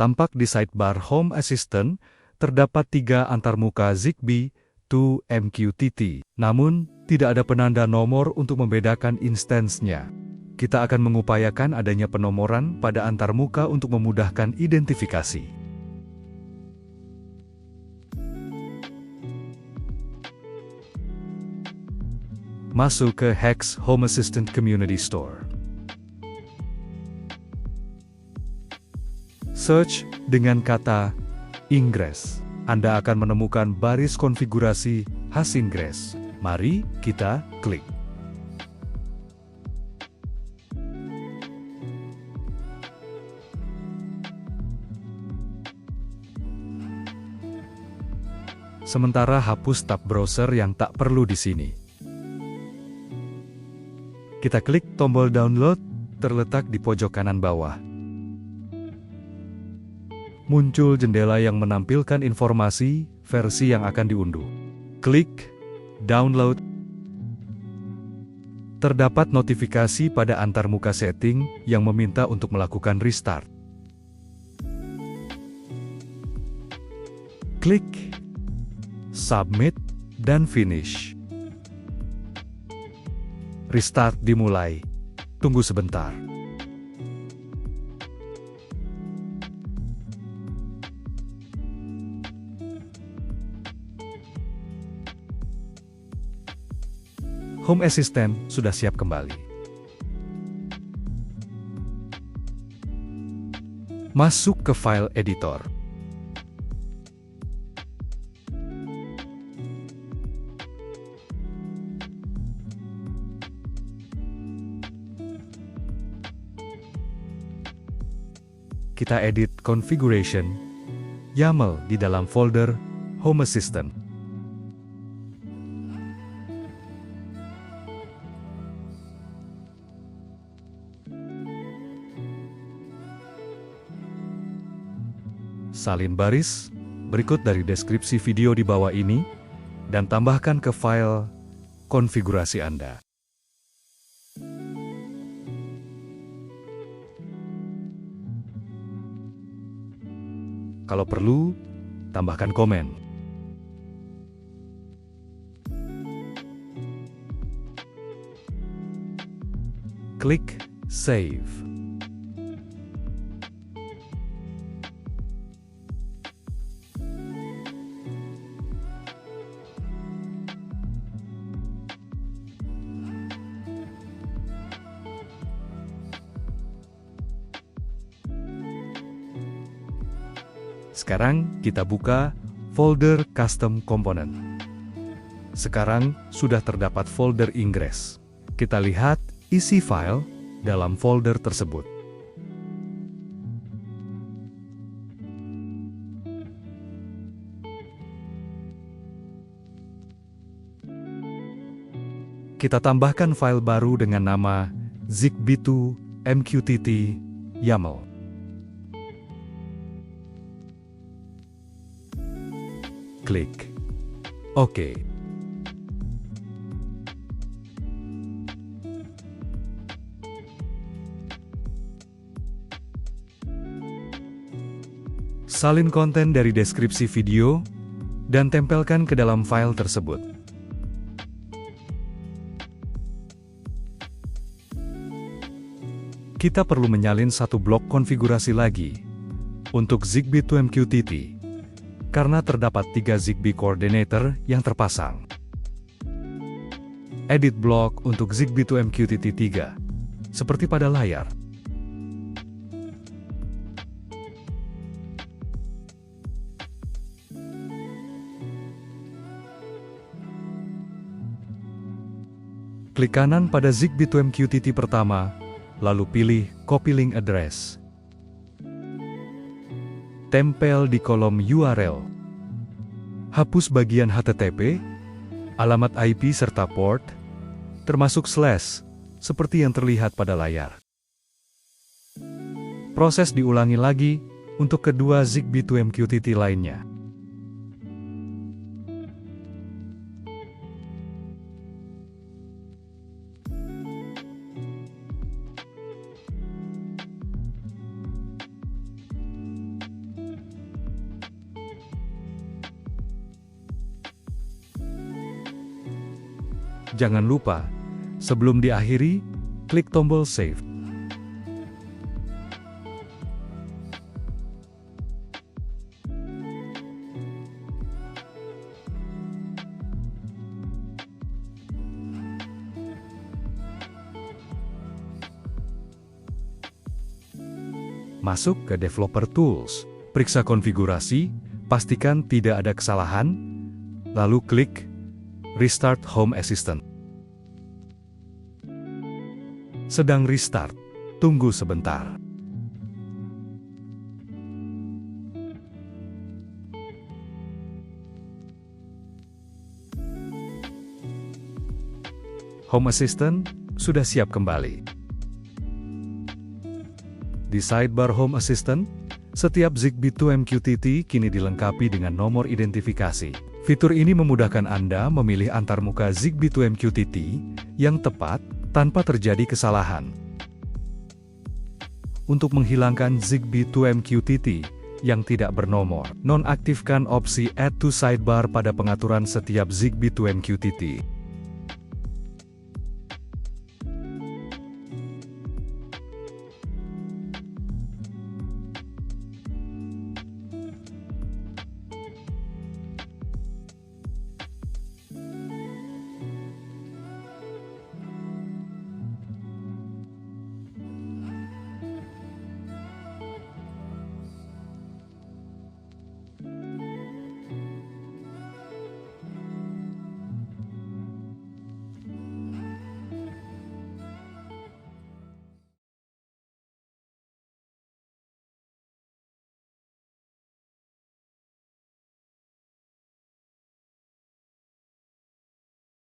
Tampak di sidebar Home Assistant, terdapat 3 antarmuka Zigbee to MQTT. Namun, tidak ada penanda nomor untuk membedakan instansnya. Kita akan mengupayakan adanya penomoran pada antarmuka untuk memudahkan identifikasi. Masuk ke HEX Home Assistant Community Store. Search dengan kata Ingress. Anda akan menemukan baris konfigurasi khas Ingress. Mari kita klik. Sementara hapus tab browser yang tak perlu di sini. Kita klik tombol download, terletak di pojok kanan bawah. Muncul jendela yang menampilkan informasi versi yang akan diunduh. Klik download. Terdapat notifikasi pada antarmuka setting yang meminta untuk melakukan restart. Klik submit dan finish. Restart dimulai. Tunggu sebentar. Home Assistant sudah siap kembali. Masuk ke file editor. Kita edit configuration YAML di dalam folder Home Assistant. Salin baris berikut dari deskripsi video di bawah ini dan tambahkan ke file konfigurasi Anda. Kalau perlu, tambahkan komen. Klik Save. Sekarang kita buka folder Custom Component. Sekarang sudah terdapat folder Ingress. Kita lihat isi file dalam folder tersebut. Kita tambahkan file baru dengan nama Zigbee to MQTT YAML. Klik OK. Salin konten dari deskripsi video dan tempelkan ke dalam file tersebut. Kita perlu menyalin satu blok konfigurasi lagi untuk Zigbee to MQTT. Karena terdapat 3 Zigbee Coordinator yang terpasang. Edit blok untuk Zigbee to MQTT 3, seperti pada layar. Klik kanan pada Zigbee to MQTT pertama, lalu pilih Copy Link Address. Tempel di kolom URL. Hapus bagian HTTP, alamat IP serta port, termasuk slash, seperti yang terlihat pada layar. Proses diulangi lagi untuk kedua Zigbee to MQTT lainnya. Jangan lupa, sebelum diakhiri, klik tombol Save. Masuk ke Developer Tools, periksa konfigurasi, pastikan tidak ada kesalahan, lalu klik Restart Home Assistant. Sedang restart, tunggu sebentar. Home Assistant sudah siap kembali. Di sidebar Home Assistant, setiap Zigbee 2 MQTT kini dilengkapi dengan nomor identifikasi. Fitur ini memudahkan Anda memilih antarmuka Zigbee 2 MQTT yang tepat tanpa terjadi kesalahan. Untuk menghilangkan Zigbee 2 MQTT yang tidak bernomor, nonaktifkan opsi Add to Sidebar pada pengaturan setiap Zigbee 2 MQTT.